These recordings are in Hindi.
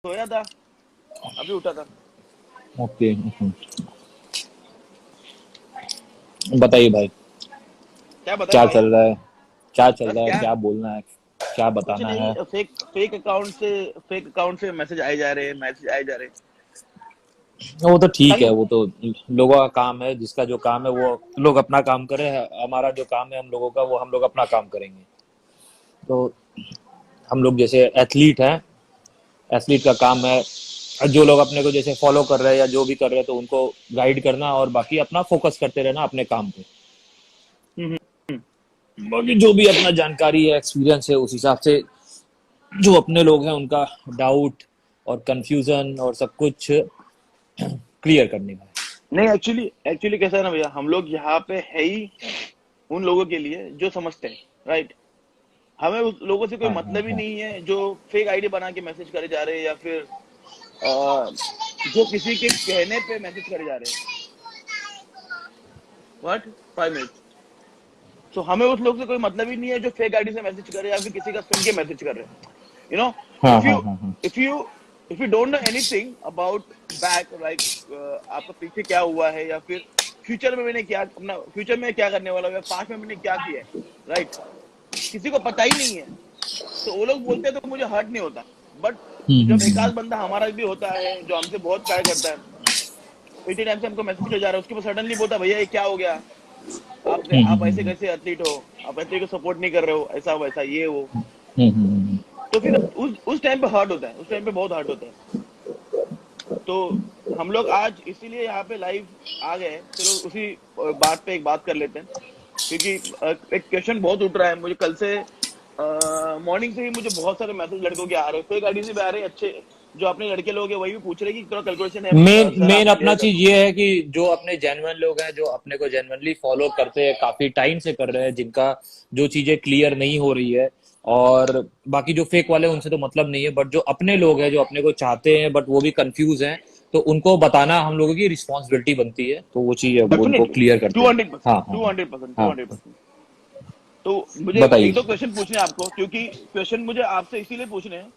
सोया था, अभी उठा था। ओके। बताइए भाई, क्या बताए क्या भाई? चल रहा है? क्या चल बस रहा है? क्या, क्या बोलना है? क्या कुछ बताना है? नहीं, फेक अकाउंट से मैसेज आए जा रहे हैं, मैसेज आए जा रहे हैं। वो तो ठीक है, कल वो तो लोगों का काम है, जिसका जो काम है वो लोग अपना काम करें। हमारा जो काम है हम लोगों का, वो हम लोग अपना काम करेंगे। तो हम लोग जैसे एथलीट हैं, एथलीट का काम है जो लोग अपने को जैसे फॉलो कर रहे हैं या जो भी कर रहे हैं तो उनको गाइड करना, और बाकी अपना फोकस करते रहना अपने काम पे। हम्म, बाकी जो भी अपना जानकारी है, एक्सपीरियंस है, उस हिसाब से जो अपने लोग हैं उनका डाउट और कंफ्यूजन और सब कुछ क्लियर करने का है। नहीं, एक्चुअली एक्चुअली कैसा है ना भैया, हम लोग यहाँ पे है ही उन लोगों के लिए जो समझते हैं, राइट। हमें उस लोगों से कोई हाँ हाँ मतलब ही हाँ। नहीं है जो फेक आईडी बना के मैसेज करे जा रहे हैं, या फिर जो किसी के कहने पे मैसेज करे जा रहे हैं। What, 5 minute. तो हमें उस लोग से कोई मतलब ही नहीं है जो फेक आईडी से मैसेज करे या फिर किसी का सुन के मैसेज कर रहे हैं, यू नो। हाँ इफ हाँ यू हाँ हाँ। If you if you don't know anything about back, like आपका पीछे क्या हुआ है, या फिर फ्यूचर में मैंने क्या, अपना फ्यूचर में क्या करने वाला हूँ, या पास्ट में मैंने क्या किया है, राइट, किसी को पता ही नहीं है। तो वो लोग बोलते हैं तो मुझे हर्ट नहीं होता। बट जब एक आध हम्म। बंदा हमारा भी होता है जो हमसे बहुत प्यार करता है, इतने टाइम से हमको मैसेज कर जा रहा है, उसके बाद सडनली बोलता है भैया ये क्या हो गया, आप ऐसे हम्म। कैसे एथलीट हो, आप एथलीट को सपोर्ट नहीं कर रहे हो, ऐसा वैसा ये वो। हम्म। तो फिर उस टाइम पे हर्ट होता है, उस टाइम पे बहुत हर्ट होता है। तो हम लोग आज इसीलिए यहाँ पे लाइव आ गए। चलो उसी बात पे एक बात कर लेते हैं, क्योंकि एक क्वेश्चन बहुत उठ रहा है मुझे कल से। मॉर्निंग से ही मुझे बहुत सारे मैसेज लड़कों के आ रहे हैं, फेक आईडी से भी आ रहे हैं अच्छे, जो अपने लड़के लोग हैं वही भी पूछ रहे हैं कि थोड़ा कैलकुलेशन है मेन सर, मेन आप अपना क्लियर कर चीज दो। ये है कि जो अपने जेन्युइन लोग हैं, जो अपने को जेन्युइनली फॉलो करते हैं, काफी टाइम से कर रहे हैं, जिनका जो चीजें क्लियर नहीं हो रही है, और बाकी जो फेक वाले उनसे तो मतलब नहीं है, बट जो अपने लोग हैं जो अपने को चाहते हैं बट वो भी कंफ्यूज हैं, तो उनको बताना हम लोगों की रिस्पॉन्सिबिलिटी बनती है, तो वो चीज है वो उनको डेफिनेटली, क्लियर करते टू हैं। हंड्रेड हाँ परसेंट हाँ टू हाँ। हंड्रेड परसेंट टू हाँ, हंड्रेड परसेंट तो मुझे एक बताइए। दो क्वेश्चन पूछने हैं आपको, क्योंकि क्वेश्चन मुझे आपसे इसीलिए पूछने हैं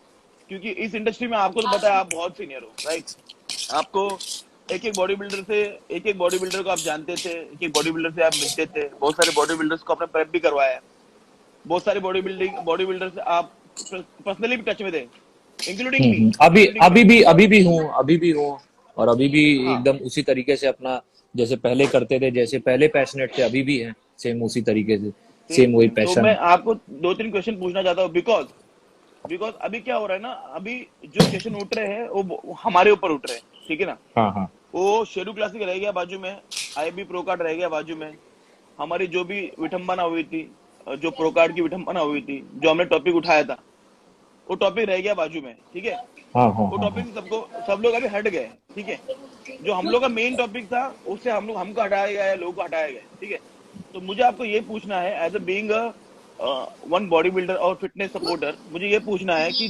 क्योंकि इस इंडस्ट्री में आपको तो पता है, आप बहुत सीनियर हो, राइट। आपको एक एक बॉडी बिल्डर को आप जानते थे, एक एक बॉडी बिल्डर से आप मिलते थे, बहुत सारे बॉडी बिल्डर्स को आपने प्रेप भी करवाया है, बहुत सारे बॉडी बिल्डर से आप पर्सनली भी टच में थे, अभी इंक्लूडिंग मी। अभी भी हूँ, और अभी भी हाँ, एकदम उसी तरीके से अपना, जैसे पहले करते थे, जैसे पहले पैशनेट थे, अभी भी हैं सेम उसी तरीके से, सेम सेम वही सेम। तो मैं पैशन। आपको दो तीन क्वेश्चन पूछना चाहता हूँ, बिकॉज बिकॉज अभी क्या हो रहा है ना, अभी जो क्वेश्चन उठ रहे हैं वो हमारे ऊपर उठ रहे हैं, ठीक है ना। हाँ हाँ। वो शेड्यूल क्लासिक रह गया बाजू में, आईबी प्रो कार्ड रह गया बाजू में, हमारी जो भी विठंबना हुई थी, जो प्रो कार्ड की विठंबना हुई थी, जो हमने टॉपिक उठाया था, वो टॉपिक रह गया बाजू में, ठीक है। हाँ हाँ वो हाँ टॉपिक हाँ। से सब लोग अभी हट गए, ठीक है। जो हम लोग का मेन टॉपिक था उससे हमको हटाया गया है, लोगों को हटाया गया है, ठीक है। तो मुझे आपको ये पूछना है, as a being one body builder और फिटनेस सपोर्टर, मुझे ये पूछना है कि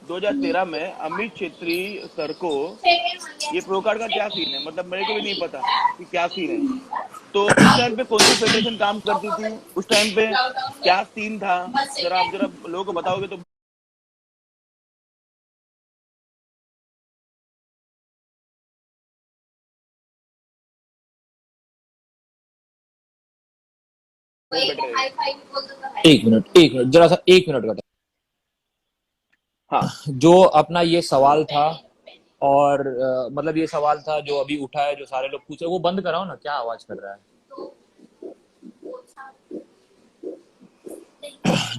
2013 में अमित छेत्री सर को ये प्रो कार्ड का क्या सीन है, मतलब मेरे को भी नहीं पता कि क्या सीन है। तो उस टाइम पे कौन सी फेडरेशन काम करती थी, उस टाइम पे क्या सीन था, जरा लोगों को बताओगे तो बेटर रहेगा। एक मिनट जरा सा, एक मिनट का हाँ, time। जो अपना ये सवाल था, और मतलब ये सवाल था जो अभी उठा है, जो सारे लोग पूछे, वो बंद कराओ ना, क्या आवाज कर रहा है।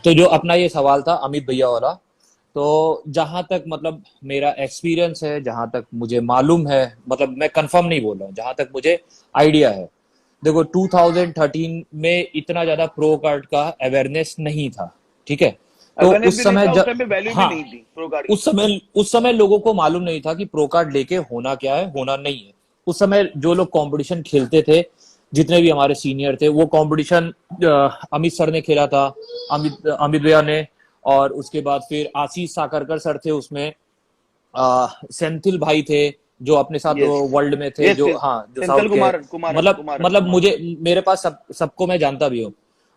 तो जो अपना ये सवाल था अमित भैया वाला, तो जहां तक मतलब मेरा एक्सपीरियंस है, जहां तक मुझे मालूम है, मतलब मैं कंफर्म नहीं बोल रहा हूँ, जहां तक मुझे आइडिया है, देखो 2013 में इतना ज्यादा प्रो कार्ड का अवेयरनेस नहीं था, ठीक है। तो अवेयरनेस उस भी नहीं समय था, उस जब, टाइम पे वैल्यू भी हाँ, नहीं थी प्रो कार्ड की। उस समय लोगों को मालूम नहीं था कि प्रो कार्ड लेके होना क्या है, होना नहीं है। उस समय जो लोग कंपटीशन खेलते थे, जितने भी हमारे सीनियर थे, वो कंपटीशन अमित सर ने खेला था, अमित अमित भैया ने, और उसके बाद फिर आशीष साकरकर सर थे उसमें, सेंथिल भाई थे जो अपने साथ यस, वर्ल्ड में थे, यस, जो यस। हाँ जो साउथ सेंथल के, कुमारन मतलब कुमारन मतलब कुमारन। मुझे, मेरे पास सबको मैं जानता भी हूँ,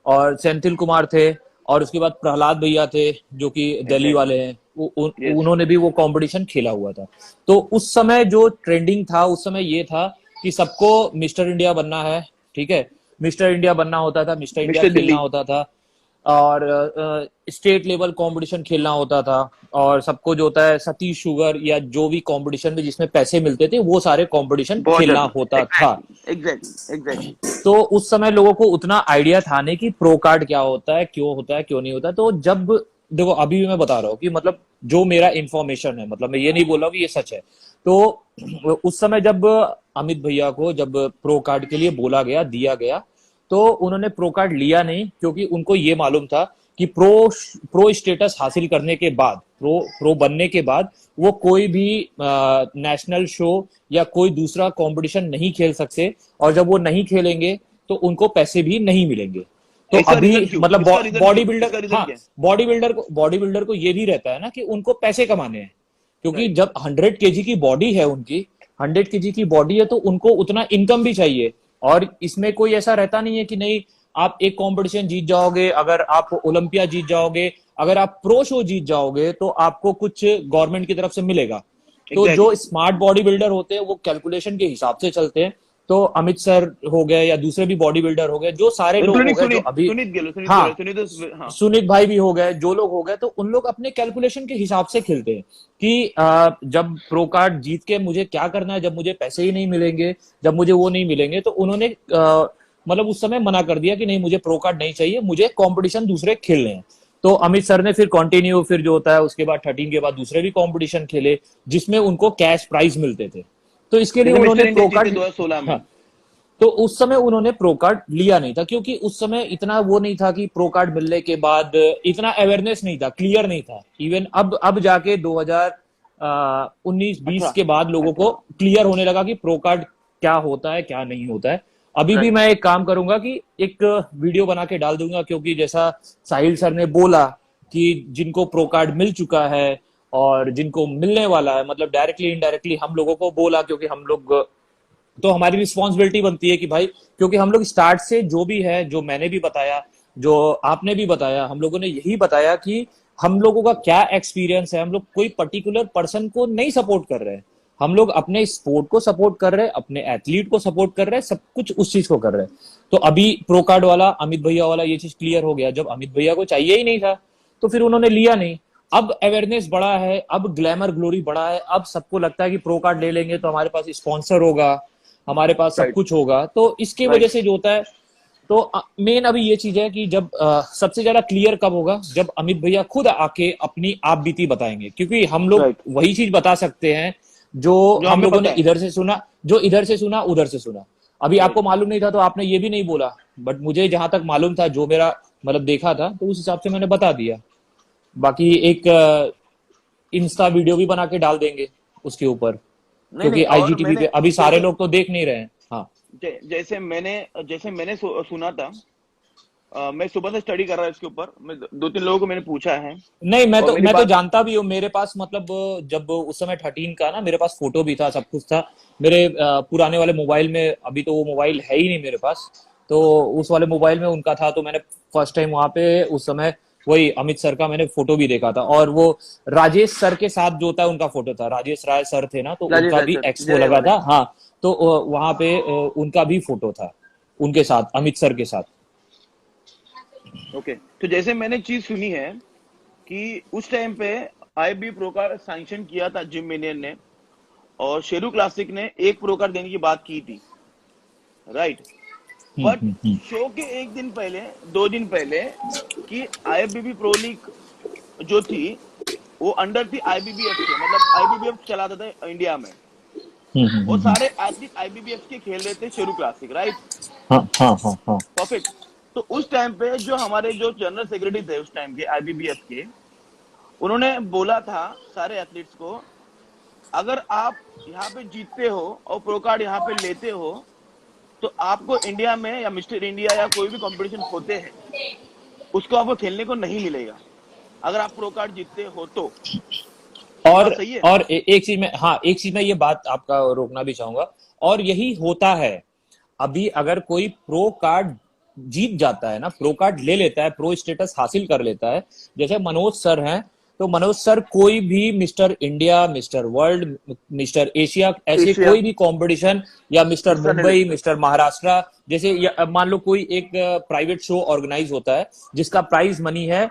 और सेंथिल कुमार थे, और उसके बाद प्रहलाद भैया थे जो कि दिल्ली वाले हैं, उन्होंने भी वो कंपटीशन खेला हुआ था। तो उस समय जो ट्रेंडिंग था उस समय ये था कि सबको मिस्टर इंडिया बनना है, ठीक है, मिस्टर इंडिया बनना होता था, मिस्टर इंडिया मिस्टर खेलना दिल्ली। होता था, और स्टेट लेवल कंपटीशन खेलना होता था, और सबको जो होता है सतीश शुगर या जो भी कंपटीशन में जिसमें पैसे मिलते थे वो सारे कंपटीशन बहुत खेलना ज्यादा, होता था। एग्जैक्टली। तो उस समय लोगों को उतना आइडिया था नहीं कि प्रो कार्ड क्या होता है, क्यों होता है, क्यों नहीं होता। तो जब देखो अभी भी मैं बता रहा हूँ कि मतलब जो मेरा इंफॉर्मेशन है, मतलब मैं ये नहीं बोल रहा हूँ कि ये सच है। तो उस समय जब अमित भैया को जब प्रो कार्ड के लिए बोला गया, दिया गया, तो उन्होंने प्रो कार्ड लिया नहीं, क्योंकि उनको ये मालूम था कि प्रो स्टेटस हासिल करने के बाद, प्रो बनने के बाद वो कोई भी नेशनल शो या कोई दूसरा कंपटीशन नहीं खेल सकते, और जब वो नहीं खेलेंगे तो उनको पैसे भी नहीं मिलेंगे। तो इसका अभी रीजन क्यों, मतलब इसका रीजन बॉडी क्यों, बिल्डर, इसका रीजन हाँ, क्या है? बॉडी बिल्डर को ये भी रहता है ना कि उनको पैसे कमाने हैं, क्योंकि राइट। जब 100 kg की बॉडी है उनकी, 100 kg की बॉडी है, तो उनको उतना इनकम भी चाहिए। और इसमें कोई ऐसा रहता नहीं है कि नहीं आप एक कंपटीशन जीत जाओगे, अगर आप ओलंपिया जीत जाओगे, अगर आप प्रो शो जीत जाओगे तो आपको कुछ गवर्नमेंट की तरफ से मिलेगा। तो जो एग्जैक्टली। स्मार्ट बॉडी बिल्डर होते हैं वो कैलकुलेशन के हिसाब से चलते हैं। तो अमित सर हो गए या दूसरे भी बॉडी बिल्डर हो गए, जो सारे लोग हो इंक्लूडिंग गए जो सुनीत, अभी, सुनीत गिल, सुनीत हाँ, गिल, सुनीत, हाँ। सुनीत भाई भी हो गए, जो लोग हो गए, तो उन लोग अपने कैलकुलेशन के हिसाब से खेलते हैं कि जब प्रो कार्ड जीत के मुझे क्या करना है, जब मुझे पैसे ही नहीं मिलेंगे, जब मुझे वो नहीं मिलेंगे, तो उन्होंने मतलब उस समय मना कर दिया कि नहीं मुझे प्रो कार्ड नहीं चाहिए, मुझे कंपटीशन दूसरे खेलने हैं। तो अमित सर ने फिर कंटिन्यू, फिर जो होता है उसके बाद 13 के बाद दूसरे भी कंपटीशन खेले जिसमें उनको कैश प्राइज मिलते थे। तो इसके लिए जैसे उन्होंने मिस्टर इंडिया प्रो जीते कार्ड, 2016 में। हाँ, तो उस समय उन्होंने प्रो कार्ड लिया नहीं था, क्योंकि उस समय इतना वो नहीं था कि प्रो कार्ड मिलने के बाद इतना अवेयरनेस नहीं था, क्लियर नहीं था। इवन अब जाके 2019-20 18, के बाद लोगों को 18। क्लियर होने लगा कि प्रो कार्ड क्या होता है, क्या नहीं होता है। अभी भी राइट। मैं एक काम करूंगा कि एक वीडियो बना के डाल दूंगा, क्योंकि जैसा साहिल सर ने बोला कि जिनको प्रो कार्ड मिल चुका है और जिनको मिलने वाला है, मतलब डायरेक्टली इनडायरेक्टली हम लोगों को बोला, क्योंकि हम लोग, तो हमारी रिस्पॉन्सिबिलिटी बनती है कि भाई, क्योंकि हम लोग स्टार्ट से जो भी है, जो मैंने भी बताया, जो आपने भी बताया, हम लोगों ने यही बताया कि हम लोगों का क्या एक्सपीरियंस है। हम लोग कोई पर्टिकुलर पर्सन को नहीं सपोर्ट कर रहे हैं, हम लोग अपने स्पोर्ट को सपोर्ट कर रहे हैं, अपने एथलीट को सपोर्ट कर रहे हैं, सब कुछ उस चीज को कर रहे हैं। तो अभी प्रो कार्ड वाला, अमित भैया वाला, ये चीज क्लियर हो गया। जब अमित भैया को चाहिए ही नहीं था तो फिर उन्होंने लिया नहीं। अब अवेयरनेस बढ़ा है, अब ग्लैमर ग्लोरी बढ़ा है, अब सबको लगता है कि प्रो कार्ड ले लेंगे तो हमारे पास स्पॉन्सर होगा, हमारे पास सब राइट। कुछ होगा। तो इसके वजह राइट। से जो होता है, तो मेन अभी ये चीज है कि जब सबसे ज्यादा क्लियर कब होगा, जब अमित भैया खुद आके अपनी आप बीती बताएंगे, क्योंकि हम लोग राइट। वही चीज बता सकते हैं जो जो हम हमें लोगों पता ने है। इधर से सुना, जो इधर से सुना उधर से सुना। अभी आपको राइट। मालूम नहीं था तो आपने ये भी नहीं बोला, बट मुझे जहां तक मालूम था, जो मेरा मतलब देखा था, तो उस हिसाब से मैंने बता दिया। बाकी एक इंस्टा वीडियो भी बना के डाल देंगे उसके ऊपर, नहीं क्योंकि नहीं, और आईजीटीवी पे मैंने, अभी सारे जैसे लोग तो देख नहीं रहे हैं। हाँ, जैसे मैंने सुना था, मैं सुबह से स्टडी कर रहा इसके ऊपर, मैं दो तीन लोगों को मैंने पूछा है, नहीं, मैं और तो मेरी मैं तो बात। जानता भी हूँ, मेरे पास मतलब जब उस समय 13 का ना, मेरे पास फोटो भी था, सब कुछ था मेरे पुराने वाले मोबाइल में। अभी तो वो मोबाइल है ही नहीं मेरे पास, तो उस वाले मोबाइल में उनका था। तो मैंने फर्स्ट टाइम वहां पे उस समय वही अमित सर का मैंने फोटो भी देखा था, और वो राजेश सर के साथ जो था उनका फोटो था, राजेश राय सर थे ना, तो राजेश उनका राय भी सर, एक्सपो जय लगा वाले। था। हाँ, तो वहां पे उनका भी फोटो था उनके साथ, अमित सर के साथ। ओके, तो जैसे मैंने चीज सुनी है कि उस टाइम पे आईबी प्रो का सैंक्शन किया था जिम मिलियन ने, और शेरू क्लासिक ने एक प्रो कार्ड देने की बात की थी, राइट। But hmm. शो के एक दिन पहले, 2 दिन पहले, कि आईबीबी प्रो लीग जो थी वो अंडर थी आईबीबीएफ के, मतलब आईबीबीएफ चलाता था इंडिया में, और हम्म। सारे एथलीट आईबीबीएफ के खेल रहे थे शेरू क्लासिक, राइट। हाँ हाँ हाँ हाँ। परफेक्ट। तो उस टाइम पे जो हमारे जो जनरल सेक्रेटरी थे उस टाइम के आईबीबीएफ के, उन्होंने बोला था सारे एथलीट्स को, अगर आप यहाँ पे जीतते हो और प्रो कार्ड यहाँ पे लेते हो, तो आपको इंडिया में या मिस्टर इंडिया या कोई भी कंपटीशन होते हैं उसको आपको खेलने को नहीं मिलेगा, अगर आप प्रो कार्ड जीतते हो तो। ये और बात सही है? और एक चीज में, हाँ, एक चीज में ये बात आपका रोकना भी चाहूंगा, और यही होता है। अभी अगर कोई प्रो कार्ड जीत जाता है ना, प्रो कार्ड ले लेता है, प्रो स्टेटस हासिल कर लेता है, जैसे मनोज सर हैं, तो मनोज सर कोई भी Mister India, Mister World, Mister Asia, ऐसे एशिया, कोई भी कंपटीशन, या मिस्टर मिस्टर मुंबई, हेलिस, मिस्टर महाराष्ट्र, जैसे मान लो कोई एक प्राइवेट शो ऑर्गेनाइज होता है जिसका प्राइज मनी है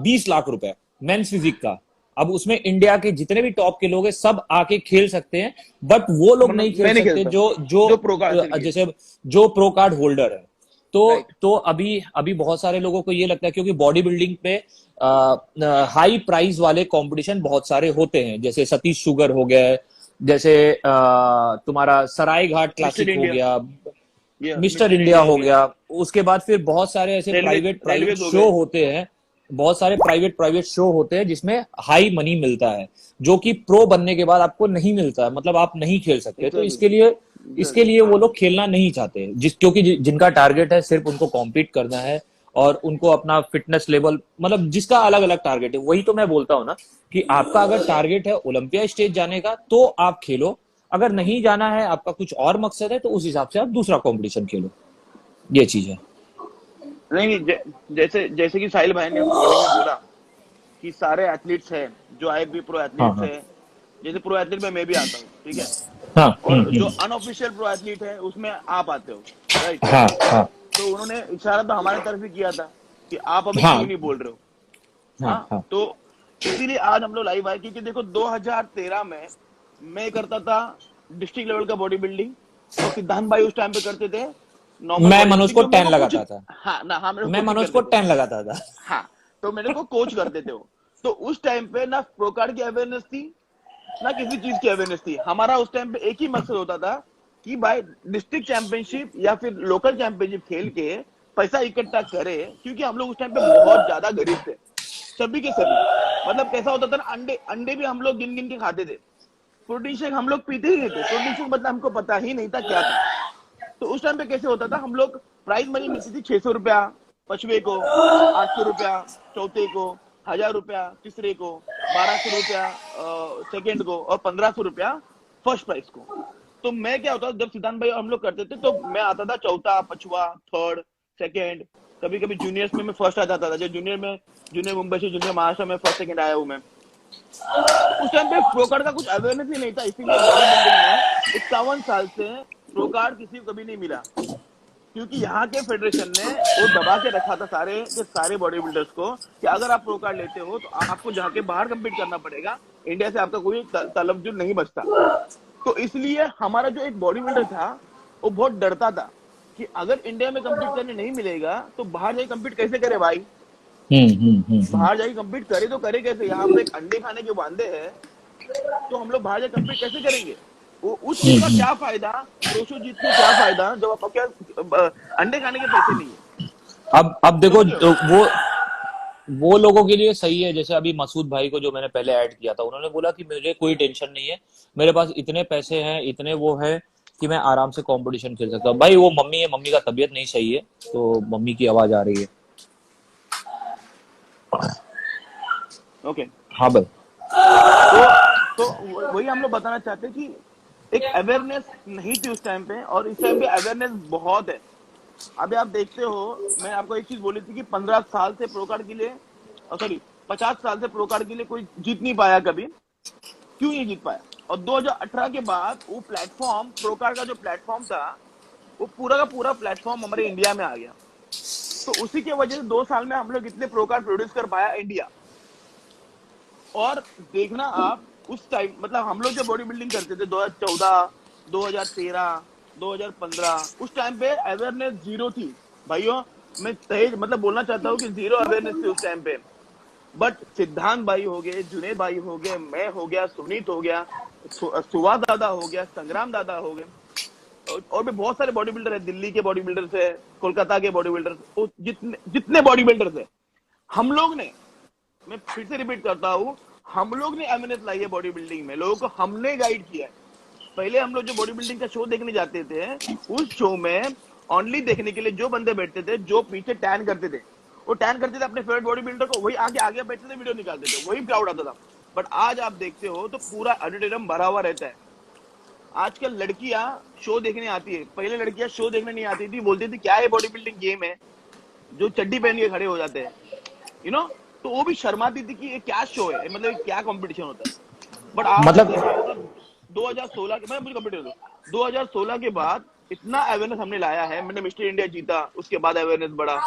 20 लाख रुपए मेंस फिजिक का। अब उसमें इंडिया के जितने भी टॉप के लोग हैं सब आके खेल सकते हैं, बट वो लोग नहीं खेल मैं नहीं सकते खेलता, जो जो जो प्रो कार्ड हासिल किए। जैसे जो प्रो कार्ड होल्डर है। राइट, तो अभी अभी बहुत सारे लोगों को ये लगता है, क्योंकि बॉडी बिल्डिंग पे हाई प्राइस वाले कंपटीशन बहुत सारे होते हैं, जैसे सतीश शुगर हो गया, जैसे तुम्हारा सराय घाट मिस्टर क्लासिक हो इंडिया, गया, ये मिस्टर मिस्टर इंडिया इंडिया हो हो गया, गया। उसके बाद फिर बहुत सारे ऐसे रेलवे प्राइवेट रेलवेज हो शो गए। होते हैं, बहुत सारे प्राइवेट शो होते हैं जिसमें हाई मनी मिलता है, जो कि प्रो बनने के बाद आपको नहीं मिलता है, मतलब आप नहीं खेल सकते। तो एग्जैक्टली, इसके एग्जैक्टली। लिए वो लोग खेलना नहीं चाहते, क्योंकि जिनका टारगेट है सिर्फ उनको कॉम्पीट करना है, और उनको अपना फिटनेस लेवल, मतलब जिसका अलग अलग टारगेट है। वही तो मैं बोलता हूँ ना, कि आपका अगर टारगेट है ओलंपिया स्टेज जाने का तो आप खेलो, अगर नहीं जाना है, आपका कुछ और मकसद है, तो उस हिसाब से आप दूसरा कंपटीशन खेलो। ये चीज है। नहीं नहीं, जैसे जैसे कि साहिल भाई ने मॉर्निंग में बोला कि सारे एथलीट्स हैं जो आईएफबी प्रो हाँ एथलीट्स हाँ हैं, जैसे प्रो एथलीट में मैं भी आता हूँ, ठीक है, हाँ। और जो अनऑफिशियल प्रो एथलीट है उसमें आप आते हो, राइट। हाँ हाँ तो उन्होंने इशारा तो हमारे तरफ ही किया था कि आप अभी क्यों हाँ नहीं बोल रहे हो। हाँ हाँ, हाँ तो इसीलिए आज हम लोग लाइव आए, क्योंकि देखो 2013 में मैं करता था डिस्ट्रिक्ट लेवल का बॉडी बिल्डिंग, और सिद्धांत भाई उस टाइम पे करते थे नॉर्मल मैं बॉडी मनोज बिल्डिंग, को जो मेरे 10 को लगाता कोचिंग, था। हाँ ना, हाँ मेरे को मैं कोचिंग मनोज को करते थे। 10 लगाता था। हाँ, तो मेरे को कोच करते थे वो। तो उस टाइम पे ना प्रो कार्ड की अवेयरनेस थी, ना किसी चीज की अवेयरनेस थी। हमारा उस टाइम पे एक ही मकसद होता था कि भाई डिस्ट्रिक्ट चैंपियनशिप या फिर लोकल चैंपियनशिप खेल के पैसा इकट्ठा करे, क्योंकि हम लोग उस टाइम पे बहुत ज्यादा गरीब थे, सभी के सभी। मतलब कैसा होता था ना, अंडे अंडे भी हम लोग गिन गिन के खाते थे, प्रोटीन शेक हम लोग पीते ही नहीं थे, प्रोटीन शेक मतलब हमको पता ही नहीं था क्या था। तो उस टाइम पे कैसे होता था, हम लोग प्राइज मनी मिलती थी 600 रुपया पचवे को, 800 रुपया चौथे को, 1000 रुपया तीसरे को, 1200 रुपया सेकेंड को, और 1500 रुपया फर्स्ट प्राइज को। तो मैं क्या होता, जब सिद्धांत भाई हम लोग करते थे तो मैं आता था चौथा, पचवा, थर्ड, सेकेंड, कभी कभी जूनियर्स में मैं फर्स्ट आ जाता था। जो जूनियर में, जूनियर मुंबई से जूनियर महाराष्ट्र में फर्स्ट सेकेंड आया हूं मैं। उस टाइम पे प्रो कार्ड का कुछ अवेयरनेस ही नहीं था, इसीलिए बॉडी बिल्डिंग में 51 साल से प्रो कार्ड किसी को कभी नहीं मिला, क्योंकि यहाँ के फेडरेशन ने वो दबा के रखा था सारे के सारे बॉडी बिल्डर्स को कि अगर आप प्रो कार्ड लेते हो तो आपको जाके बाहर कम्पीट करना पड़ेगा, इंडिया से आपका कोई तलबजुल नहीं बचता। तो इसलिए हमारा जो एक बॉडी बिल्डर था वो बहुत डरता था कि अगर इंडिया में कम्पीट करने नहीं मिलेगा तो बाहर जाके कम्पीट कैसे करे भाई, बाहर जाके कम्पीट करे तो करे कैसे, यहाँ पे एक अंडे खाने के वांदे हैं, तो हम लोग बाहर जाके कम्पीट कैसे करेंगे। वो उस चीज का क्या फायदा, प्रोशो जीत के क्या फायदा जब आपको क्या अंडे खाने के पैसे नहीं है। अब देखो, समझ रहे हो? वो लोगों के लिए सही है। जैसे अभी मसूद भाई को जो मैंने पहले ऐड किया था, उन्होंने बोला कि मुझे कोई टेंशन नहीं है, मेरे पास इतने पैसे हैं, इतने वो है कि मैं आराम से कंपटीशन खेल सकता हूँ। भाई वो मम्मी है, मम्मी का तबीयत नहीं सही है, तो मम्मी की आवाज आ रही है। ओके, हाँ भाई। तो वही हम लोग बताना चाहते हैं कि एक अवेयरनेस नहीं थी उस टाइम पे, और इस टाइम पे अवेयरनेस बहुत है। अभी आप देखते हो, मैं आपको एक चीज बोली थी कि 15 साल से प्रो कार्ड के लिए, सॉरी 50 साल से प्रो कार्ड के लिए कोई जीत नहीं पाया कभी। क्यों नहीं जीत पाया? और 2018 के बाद वो प्लेटफॉर्म, प्रो कार्ड का जो प्लेटफॉर्म था, वो पूरा का पूरा प्लेटफॉर्म हमारे इंडिया में आ गया। तो उसी की वजह से 2 साल में हम लोग इतने प्रो कार्ड प्रोड्यूस कर पाया इंडिया। और देखना आप उस टाइम, मतलब हम लोग जब बॉडी बिल्डिंग करते थे 2014, 2013, 2015, उस टाइम पे अवेयरनेस जीरो थी भाइयों। मैं तेज मतलब बोलना चाहता हूँ कि जीरो अवेयरनेस थी उस टाइम पे। बट सिद्धांत भाई हो गए, जुनेद भाई हो गए, मैं हो गया, सुनीत हो गया, सुवा दादा हो गया, संग्राम दादा हो गए, और भी बहुत सारे बॉडी बिल्डर है, दिल्ली के बॉडी बिल्डर्स है, कोलकाता के बॉडी बिल्डर्स, जितने जितने बॉडी बिल्डर्स है, हम लोग ने, मैं फिर से रिपीट करता हूँ, हम लोग ने अवेयरनेस लाई है बॉडी बिल्डिंग में, लोगों को हमने गाइड किया है। पहले हम लोग जो बॉडी बिल्डिंग का शो देखने जाते थे, उस शो में ओनली देखने के लिए जो बंदे बैठते थे, जो पीछे टैन करते थे, वो टैन करते थे अपने फेवरेट बॉडी बिल्डर को, वही आगे आगे बैठते थे, वीडियो निकालते थे, वही क्राउड आता था। बट आज आप देखते हो तो पूरा ऑडिटोरियम भरा हुआ रहता है। आजकल लड़कियां शो देखने आती है, पहले लड़कियां शो देखने नहीं आती थी, बोलती थी क्या है बॉडी बिल्डिंग गेम है जो चड्डी पहन के खड़े हो जाते हैं, यू नो। तो वो भी शर्माती थी कि ये क्या शो है, मतलब ये क्या कंपटीशन होता है। बट आपने मतलब देखा होगा 2016 के, मैं मुझे कंप्लीट कर दूं, 2016 के बाद इतना अवेयरनेस हमने लाया है। मैंने मिस्टर इंडिया जीता, उसके बाद अवेयरनेस बढ़ा।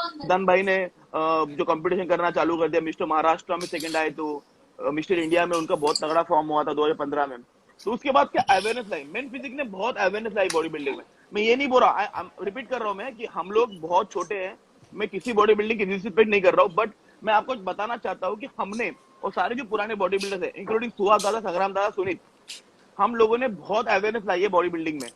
सिद्धांत भाई ने जो कंपटीशन करना चालू कर दिया, मिस्टर महाराष्ट्र में सेकंड आए, तो मिस्टर इंडिया में उनका बहुत तगड़ा फॉर्म हुआ था 2015 में। तो उसके बाद क्या अवेयरनेस लाई, मेन फिजिक ने बहुत अवेयरनेस लाई बॉडी बिल्डिंग में। मैं ये नहीं बोल रहा, रिपीट कर रहा हूँ मैं कि हम लोग बहुत छोटे हैं, मैं किसी बॉडी बिल्डिंग की डिसरिस्पेक्ट नहीं कर रहा हूँ, बट मैं आपको बताना चाहता हूँ कि हमने और सारे जो पुराने बॉडी बिल्डर्स है, इंक्लूडिंग सुहास दादा, संग्राम दादा, सुनीत, हम लोगों ने बहुत अवेयरनेस लाई है बॉडी बिल्डिंग में।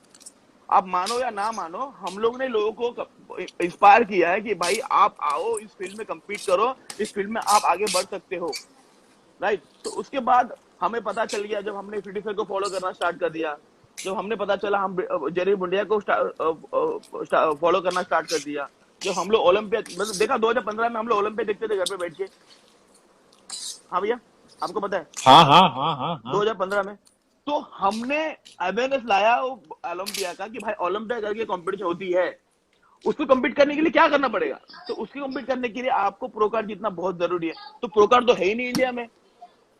आप मानो या ना मानो, हम लोग ने लोगों को इंस्पायर किया है कि भाई आप आओ इस फील्ड में, compete करो, इस फील्ड में आप आगे बढ़ सकते हो, राइट। तो उसके बाद हमें पता चल गया, जब हमने फिटी सर को फॉलो करना स्टार्ट कर दिया, जब हमने पता चला, हम जेरी बुंडिया को फॉलो करना स्टार्ट कर दिया, जब हम लोग ओलंपिया, मतलब देखा 2015 में हम लोग ओलंपिया देखते थे घर पे बैठ के। हाँ भैया, आपको पता है हाँ हाँ हाँ हाँ हाँ। 2015 में। तो हमने अवेयरनेस लाया ओलंपिया का कि भाई ओलंपिया करके कंपटीशन होती है, उसको कम्पीट करने के लिए क्या करना पड़ेगा। तो उसकी कम्पीट करने के लिए आपको प्रो कार्ड जीतना बहुत जरूरी है। तो प्रो कार्ड तो है ही नहीं इंडिया में,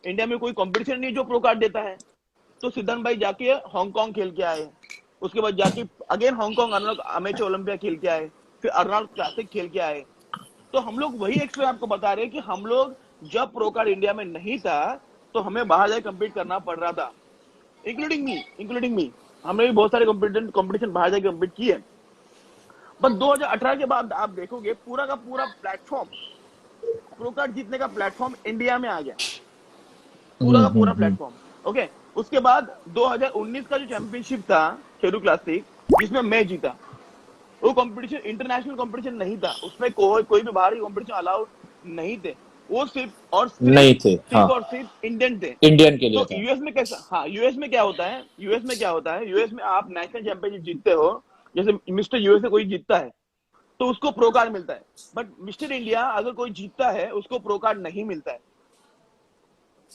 इंडिया में कोई कंपटीशन नहीं जो प्रो कार्ड देता है। तो सिद्धांत भाई जाके हांगकांग खेल के आए, उसके बाद जाके again Hong Kong Arnold amateur Olympia खेल के आए, फिर अर्नल्ड क्लासिक खेल के आए। तो हम लोग वही एक्सपीरियंस आपको बता रहे हैं कि हम लोग जब प्रो कार्ड इंडिया में नहीं था, तो हमें बाहर जाकर कम्पीट करना पड़ रहा था, इंक्लूडिंग मी। हमने भी बहुत सारे कंपटीशन बाहर जाकर कम्पीट किए। पर 2018 के बाद आप देखोगे पूरा का पूरा प्लेटफॉर्म, प्रो कार्ड जीतने का प्लेटफॉर्म इंडिया में आ गया, पूरा का पूरा प्लेटफॉर्म। ओके, उसके बाद 2019 का जो चैंपियनशिप था शेरू क्लासिक, जिसमें मैं जीता, वो कंपटीशन इंटरनेशनल कंपटीशन नहीं था, उसमें कोई भी बाहरी कंपटीशन अलाउड नहीं थे, वो नहीं थे, हाँ, सिर्फ और सिर्फ इंडियन थे। इंडियन के लिए तो था। यूएस में कैसा, हाँ यूएस में क्या होता है, यूएस में आप नेशनल चैंपियनशिप जीतते हो, जैसे मिस्टर यूएसए कोई जीतता है तो उसको प्रो कार्ड मिलता है, बट मिस्टर इंडिया अगर कोई जीतता है उसको प्रो कार्ड नहीं मिलता है।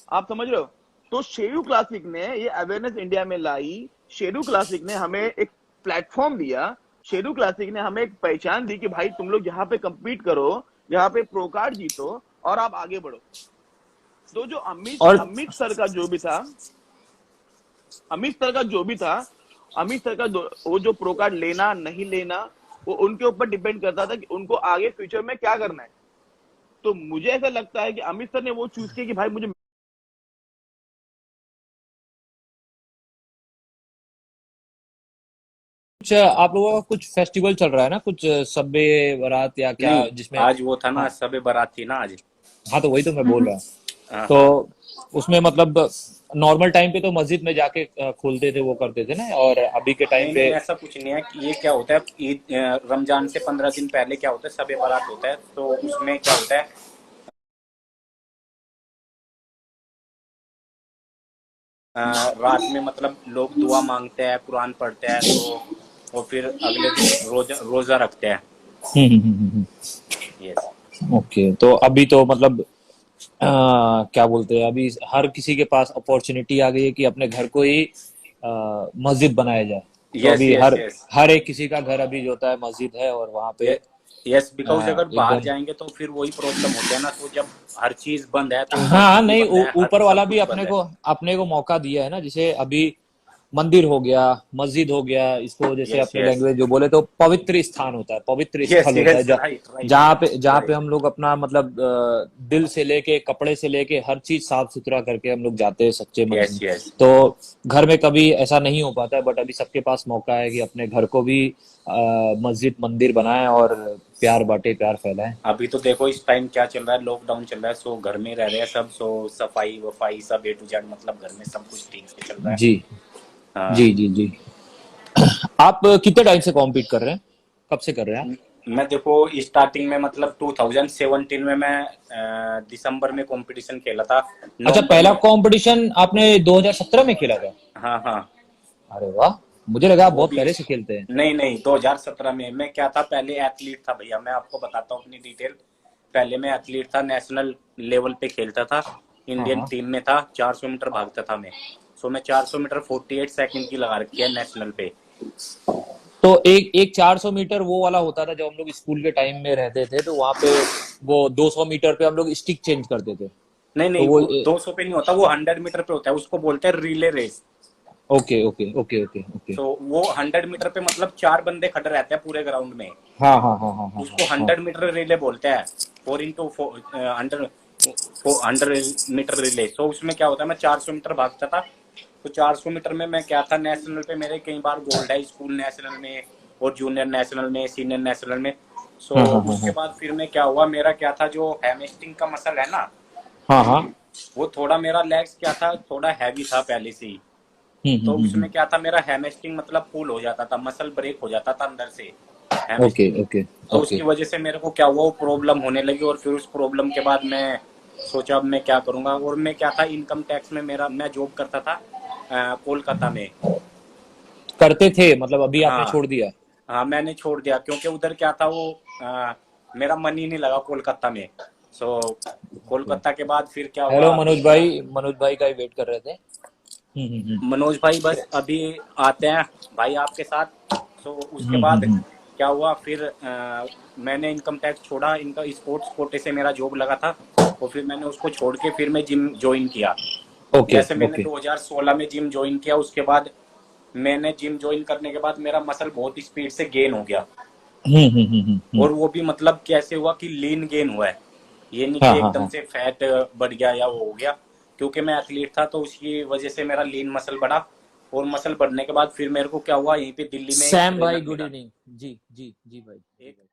आप समझ रहे हो। तो शेरू क्लासिक ने ये अवेयरनेस इंडिया में लाई, शेरू क्लासिक ने हमें एक प्लेटफॉर्म दिया, शेरू क्लासिक ने हमें एक पहचान दी कि भाई तुम लोग यहाँ पे compete करो, यहाँ पे प्रो कार्ड जीतो और आप आगे बढ़ो। तो जो और अमित सर का जो भी था, अमित सर का जो भी था, अमित सर का वो जो प्रो कार्ड लेना नहीं लेना, वो उनके ऊपर डिपेंड करता था कि उनको आगे फ्यूचर में क्या करना है। तो मुझे ऐसा लगता है कि अमित सर ने वो चूज किया कि भाई मुझे कुछ आप लोगों का कुछ फेस्टिवल चल रहा है ना, कुछ सबे बारात या क्या, नहीं, जिसमें, आज वो था ना, हाँ सबे बारात थी ना आज। हाँ, तो वही तो मैं बोल रहा हूँ। हाँ तो हाँ। उसमें मतलब नॉर्मल टाइम पे तो मस्जिद में जाके खोलते थे, वो करते थे ना, और अभी के टाइम नहीं नहीं, पे ऐसा कुछ नहीं है कि ये क्या होता है, ईद रमजान से 15 दिन पहले क्या होता है, सबे बारात होता है। तो उसमें क्या होता है, रात में मतलब लोग दुआ मांगते हैं, कुरान पढ़ते हैं, तो वो फिर अगले दिन रोजा रोजा रखते हैं। यस। ओके, तो अभी तो मतलब क्या बोलते हैं, अभी हर किसी के पास अपॉर्चुनिटी आ गई है कि अपने घर को ही मस्जिद बनाया जाए। तो यस अभी यस हर यस। हर एक किसी का घर अभी जो होता है मस्जिद है, और वहां पे यस, बिकॉज अगर बाहर एकदम, जाएंगे तो फिर वही प्रॉब्लम होता है ना। तो जब हर चीज बंद है तो हाँ मस्जिद भी नहीं, बंद है, हर ऊपर वाला सब भी कुछ बंद है। अपने को मौका दिया है ना, जैसे अभी मंदिर हो गया, मस्जिद हो गया, इसको जैसे यस अपने यस लैंग्वेज जो बोले तो पवित्र स्थान होता है, पवित्र यस स्थल होता है, यस, राइट राइट जहाँ पे राइट। हम लोग अपना मतलब दिल से लेके, कपड़े से लेके, हर चीज साफ सुथरा करके हम लोग जाते हैं सच्चे मन यस से। यस। तो घर में कभी ऐसा नहीं हो पाता है, बट अभी सबके पास मौका है कि अपने घर को भी मस्जिद मंदिर बनाए और प्यार बांटे, प्यार फैलाएं। अभी तो देखो इस टाइम क्या चल रहा है, लॉकडाउन चल रहा है, सो घर में रह रहे हैं सब, सो सफाई वफाई सब ए टू जेड, मतलब घर में सब कुछ ठीक से चल रहा है। जी हाँ। जी जी जी। आप कितने टाइम से कॉम्पीट कर रहे हैं, कब से कर रहे हैं आप? मैं देखो स्टार्टिंग में मतलब 2017 में मैं दिसंबर में कंपटीशन खेला था, अच्छा, नवंबर पहला में। कंपटीशन आपने 2017 में खेला था? हाँ हाँ। अरे वाह, मुझे लगा आप वो बहुत भी, पहले से खेलते हैं। नहीं नहीं, 2017 में मैं क्या था, पहले एथलीट था भैया। मैं आपको बताता हूँ अपनी डिटेल। पहले मैं एथलीट था, नेशनल लेवल पे खेलता था, हाँ इंडियन हाँ। टीम में था, 400 मीटर भागता था मैं। सो मैं 400 मीटर 48 सेकंड की लगा रखी है नेशनल पे। तो एक 400 मीटर वो वाला होता था जब हम लोग स्कूल के टाइम में रहते थे, तो वहां पे वो 200 मीटर पे हम लोग स्टिक चेंज करते थे। नहीं तो नहीं, वो वो 200 पे नहीं होता, वो 100 मीटर पे होता है, उसको बोलते हैं relay race. Okay okay okay okay okay. तो वो 100 मीटर पे मतलब 4 बंदे खड़े रहते हैं पूरे ग्राउंड में, हाँ हाँ हाँ हाँ हाँ उसको हाँ 100 मीटर रिले बोलते हैं। 4x100 metre relay. सो उसमें क्या होता है, मैं 400 मीटर भागता था। तो 400 मीटर में मैं क्या था, नेशनल पे मेरे कई बार गोल्ड है, स्कूल नेशनल में और जूनियर नेशनल में, सीनियर नेशनल में। सो हाँ हाँ हाँ उसके हाँ बाद फिर मैं क्या हुआ, मेरा क्या था, जो हैमस्ट्रिंग का मसल है ना, हाँ हाँ। वो थोड़ा मेरा लेग्स क्या था, थोड़ा हैवी था पहले से ही। तो उसमें क्या था, मेरा हैमस्ट्रिंग मतलब पुल हो जाता था, मसल ब्रेक हो जाता था अंदर से ओके हैमस्ट्रिंग। ओके तो ओके। उसकी वजह से मेरे को क्या हुआ, वो प्रॉब्लम होने लगी। और फिर उस प्रॉब्लम के बाद मैं सोचा अब मैं क्या करूंगा। और मैं क्या था, इनकम टैक्स में मेरा, मैं जॉब करता था कोलकाता में। करते थे मतलब अभी आपने हाँ छोड़ दिया? हाँ, मैंने छोड़ दिया क्योंकि उधर क्या था, वो मेरा मन ही नहीं लगा कोलकाता में। सो कोलकाता के बाद फिर क्या हेलो हुआ, मनोज भाई का ही वेट कर रहे थे। मनोज भाई बस अभी आते हैं भाई आपके साथ। सो उसके बाद हम्म। क्या हुआ, फिर मैंने इनकम टैक्स छोड़ा, इनका स्पोर्ट्स कोटे से मेरा जॉब लगा था, और फिर मैंने उसको छोड़ के फिर मैं जिम ज्वाइन किया। ओके जैसे मैंने ओके। 2016 में जिम ज्वाइन किया, उसके बाद मैंने जिम ज्वाइन करने के बाद मेरा मसल बहुत स्पीड से गेन हो गया। और वो भी मतलब कैसे हुआ कि लीन गेन हुआ है, ये नहीं हाँ कि हाँ एकदम हाँ। से फैट बढ़ गया या वो हो गया। क्योंकि मैं एथलीट था तो उसकी वजह से मेरा लीन मसल बढ़ा। और मसल बढ़ने के बाद फिर मेरे को क्या हुआ, यहीं पे दिल्ली में एक सैम भाई ट्रेनर गुड मिला। इवनिंग। जी जी जी भाई, जी एक भाई।